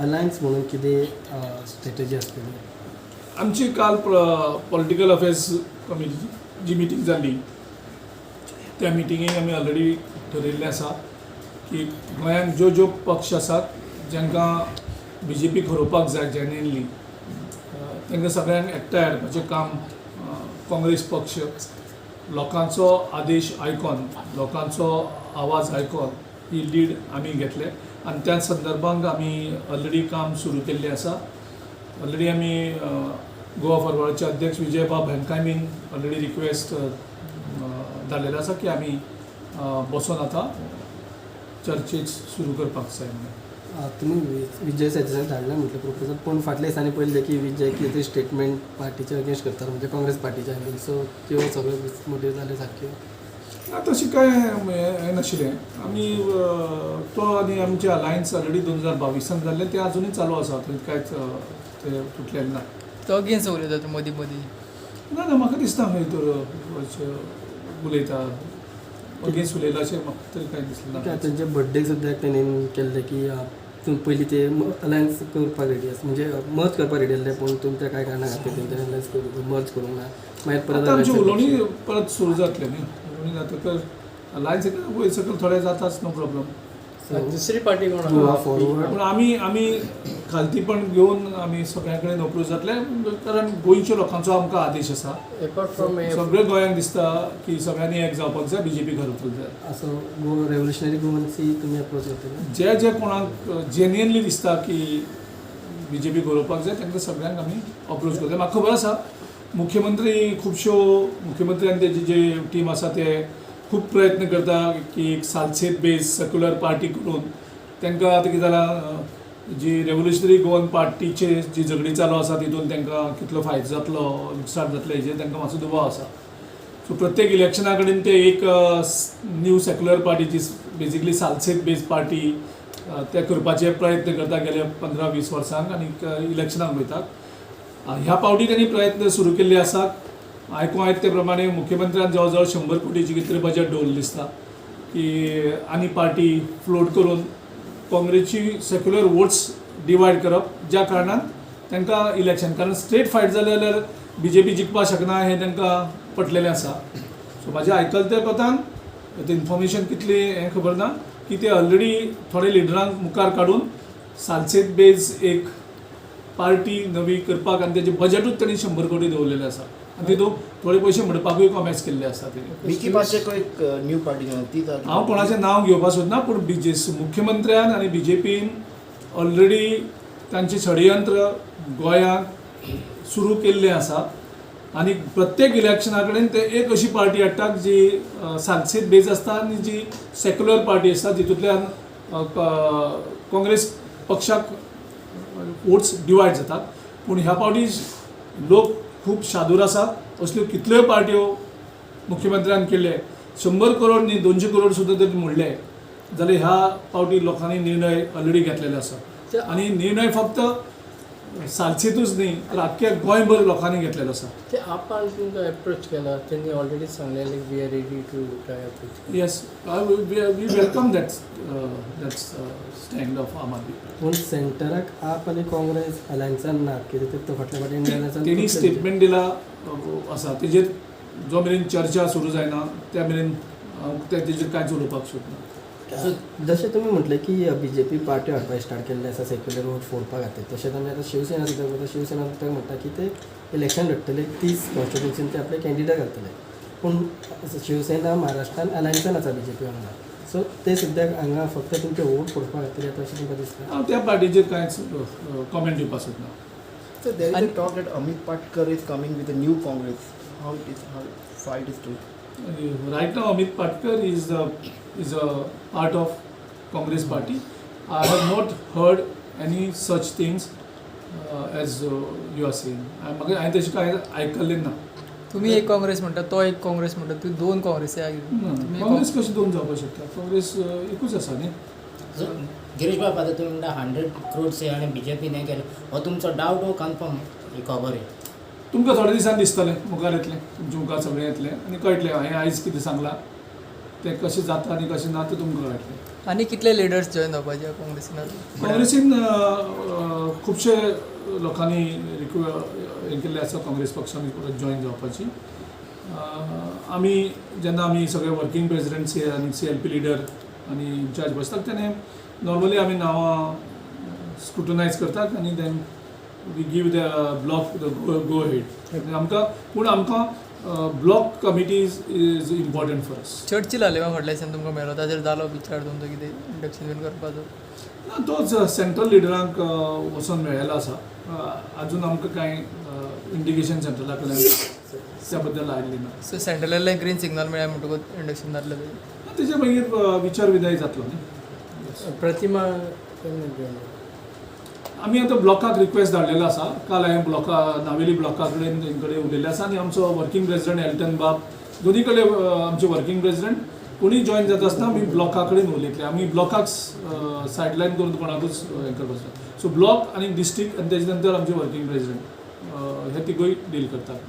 Alliance म्हणून कितें strategy आसतली? आमची काल पॉलिटिकल अफेर्स कमिटीची जी मिटींग जाल्ली त्या मिटिंगेक आमी ऑलरेडी ठरयिल्लें आसा की गोंयांत ज्यो पक्ष आसात जांकां BJP हरोवपाक जाय जेन्युइनली तांकां सगळ्यांक एकठांय हाडपाचें काम काँग्रेस पक्ष लोकांचो आदेश आयकून लोकांचो आवाज आयकून ही लीड आमी घेतले आनी त्या संदर्भांत आमी ऑलरेडी काम सुरू केल्लें आसा. ऑलरेडी आमी गोवा फॉरवर्डचे अध्यक्ष विजयबाब हांकांय बीन ऑलरेडी रिक्वेस्ट धाडलेलो आसा की आमी बसून आतां चर्चेच सुरू करपाक जाय म्हणून. तुमी विजय सरदेसायाक धाडला म्हटलं प्रोपोजल, पूण फाटल्या दिसांनी पळयलें की विजय कितें स्टेटमेंट पार्टीचे अगेन्स्ट करता म्हणजे काँग्रेस पार्टीच्या अगेन्स्ट, सो त्यो सगळ्यो मोटीव जाल्यो सारक्यो? तशें कांय हें नाशिल्लें. आमी तो आनी आमचे अलायन्स ऑलरेडी 2022 जाल्लें तें आजुनूय चालू आसा, थंय कांयच तें तुटलेलें ना. तो अगेन्स्ट उलयता मदीं ना म्हाका दिसना खंय तर उलयता अगेन्स्ट उलयला अशें म्हाका तरी कांय दिसलें ना. तांचे बर्थडे सुद्दां तेणेन केल्ले की तुमी पयलीं ते अलायन्स करपाक रेडी आसा म्हणजे मर्ज करपाक रेडी आसले, पूण तुमच्या कांय कारणां खातीर तेंच्यानी अलायन्स मर्ज करूंक ना. मागीर परत आमची उलोवणी परत सुरू जातले न्ही. उलोवणी जातकर अलायन्स वयर सकयल थोडे जाताच, नो प्रॉब्लम. दुसरी पार्टी कोण फॉरवर्ड? पूण आमी खालतीपण घेवन आमी सगळ्यां कडेन अप्रोच जातले, कारण गोंयच्या लोकांचो आमकां आदेश आसा. अपार्ट फ्रॉम सगळ्या गोंयांक दिसता की सगळ्यांनी एक जावपाक जाय, BJP घालूंक जाय. असो रेव्होल्युशनरी गोवन्सी तुमी अप्रोच करतले? जे कोणाक जेन्युइनली दिसता की BJP घालोवपाक जाय तांकां सगळ्यांक आमी अप्रोच करता. म्हाका खबर आसा मुख्यमंत्री खुबश्यो मुख्यमंत्री आनी तेजी जे टीम आसा ते खूब प्रयत्न करता की एक सालसेत बेज सेक्युलर पार्टी करून तांकां आतां कितें जालां जी रेव्होल्युशनरी गोवन पार्टीचे जी झगडी चालू आसा तितून तांकां कितलो फायदो जातलो लुकसाण जातलें हेजेर तांकां मातसो दुबाव आसा. सो प्रत्येक इलेक्शना कडेन ते एक न्यू सेक्युलर पार्टीची बेजिकली सालसेत बेज पार्टी ते करपाचे प्रयत्न करता गेल्या 15-20 वर्सांक आनी इलेक्शनाक वयतात. ह्या पावटी त्यांनी प्रयत्न सुरू केल्ले आसात. आयकूं येता ते प्रमाणे मुख्यमंत्र्यान जवळ जवळ 100 कोटीची कितें बजेट दवरलें दिसता की आनी पार्टी फ्लोट करून काँग्रेसची सेक्युलर वोट्स डिवायड करप, ज्या कारणान तांकां इलेक्शन, कारण स्ट्रेट फायट जालें जाल्यार BJP जिखपाक शकना हें तांकां पटलेलें आसा. सो म्हाज्या आयकल्या कोतान इन्फॉर्मेशन कितली हें खबर ना की ते ऑलरेडी थोडे लिडरांक मुखार काडून सालसेत बेज एक पार्टी नवी करपाक आनी तेजें बजेटूच तांणी 100 कोटी दवरलेलें आसा आनी तितूंत थोडे पयशे म्हणपाकूय कॉमेंट्स केल्ले आसा. एक न्यू पार्टी ती हांव कोणाचें नांव घेवपाक सोदना, पूण मुख्यमंत्र्यान आनी BJPन ऑलरेडी तांचें षडयंत्र गोंयांत सुरू केल्लें आसा आनी प्रत्येक इलेक्शना कडेन ते एक अशी पार्टी हाडटात जी सालसेत बेज आसता आनी जी सेक्युलर पार्टी आसता जितूंतल्यान काँग्रेस पक्षाक वोट्स डिवायड जातात. पूण ह्या पावटी लोक खूब शादूर आसात. असल्यो कितल्योय पार्ट्यो मुख्यमंत्र्यान केल्ले 100 करोड न्ही 200 करोड सुद्दां जर मोडले जाल्यार ह्या पावटी लोकांनी निर्णय ऑलरेडी घेतलेले आसा आनी निर्णय फक्त सालसेतूच न्ही तर आख्ख्या गोंयभर लोकांनी घेतलेलो आसा. ते आप पार्टीन अप्रोच केला, त्यांनी ऑलरेडी सांगलेलें we are ready to tie up. Yes, we welcome that stand of Aam Aadmi. पूण सेंटराक आप आनी काँग्रेस अलायन्सान ना, कितें ते फाटल्या फाटी इंडियनाच्यान तेणी स्टेटमेंट दिला आसा, तेजेर जो मेरेन चर्चा सुरू जायना त्या मेरेन तेजेर कांयच उलोवपाक सोदना. जशें तुमी म्हटलें की BJP पार्टी हाडपाक स्टार्ट केल्ले आसा सेक्युलर वोट फोडपा खातीर, तशेंच आमी आतां शिवसेना सुद्दां करता. शिवसेना सुद्दां म्हणटा की ते इलेक्शन लडटले 30 कॉन्स्टिट्युन्सीन ते आपले कॅन्डिडेट घालतले, पूण शिवसेना महाराष्ट्रान अलायन्सान आसा BJP वांगडा. सो ते सुद्दां हांगा फक्त तुमचे वोट फोडपा खातीर येता अशें तुमकां दिसता? हांव त्या पार्टीचेर कांयच कॉमेंट दिवपाक सोदना. So there is a talk that Amit Patkar is coming with a new Congress. How far it is true? Right now, Amit Patkar is a part of Congress party. I have not heard any such things as you are saying. हांवें तशें कांय आयकल्लें ना. तुम्ही एक काँग्रेस म्हणटा तो एक काँग्रेस म्हणटा, तूं दोन काँग्रेस काँग्रेस कशी दोन जावपाक शकता? काँग्रेस एकूच आसा न्ही. गिरीश बाबा आता तुम्ही म्हणटा 100 crores आहे आणि BJP नाही केलं, हो तुमचो डाऊट हो कन्फर्म ही खबर आहे? तुमकां थोड्या दिसान दिसतलें, मुखार येतलें, तुमच्या मुखार सगळें येतलें आनी कळटलें हांवें आयज कितें सांगलां तें कशें जाता आनी कशें ना तें तुमकां कळटलें. आनी कितले लिडर्स जॉईन जावपाचे काँग्रेसीन? काँग्रेसीन खुबशे लोकांनी हें केल्लें आसा काँग्रेस पक्षान परत जॉयन जावपाची. आमी जेन्ना आमी सगळे वर्कींग प्रेसिडेंट आनी CLP लिडर आनी इन्चार्ज बसतात तेन्ना नॉर्मली आमी नांवां स्क्रुटनायज करतात आनी then we give the block the go ahead. आमकां block committees is important for us. चर्चिल जाले वा फाटल्या दिसांनी तुमकां मेळ्ळो ताचेर जालो विचार तुमचो कितें इंडक्शन बीन करपाचो? ना, तोच सेंट्रल लिडरांक वचून मेळ्ळेलो आसा. अजून आमकां कांय इंडिकेशन सेंट्रला कडल्यान त्या बद्दल आयिल्ली ना. सो सेंट्रलाक ग्रीन सिग्नल मेळ्ळ्या म्हणटकूच इंडक्शन जातलें तें. तेजे मागीर विचार विधाय जातलो न्ही. प्रतिमा केन्ना घेवन आमी आतां ब्लॉकाक रिक्वेस्ट धाडलेलो आसा. काल हांवें नावेली ब्लॉका कडेन तेंकडे उलयल्लें आसा आनी आमचो वर्कींग प्रेसिडेंट एल्टन बाब दोनी कडेन आमचे वर्कींग प्रेसिडेंट कोणीय जॉयन जाता आसतना आमी ब्लॉका कडेन उलयतले. आमी ब्लॉकाक सायडलायन करून कोणाकूच हें करपाचें. सो ब्लॉक आनी डिस्ट्रिक्ट आनी तेजे नंतर आमचे वर्कींग प्रेसिडेंट हे तिगूय डील करतात.